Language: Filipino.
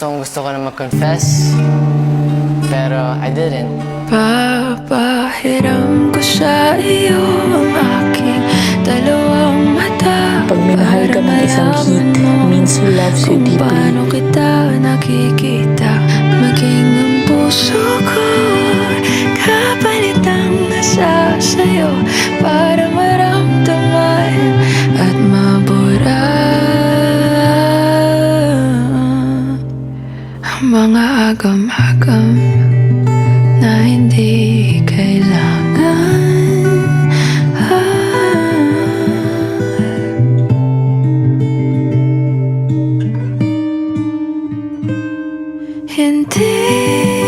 Gusto ko na mag-confess, pero I didn't. Papahiram ko sa iyo ang aking dalawang mata. Pag minahal ka ng isang hit, means he loves you kung deeply. paano kita nakikita, maging ang puso ko kapalit ang nasa sa'yo para maramdaman at mabura ang mga agam-agam na hindi kailangan. Hindi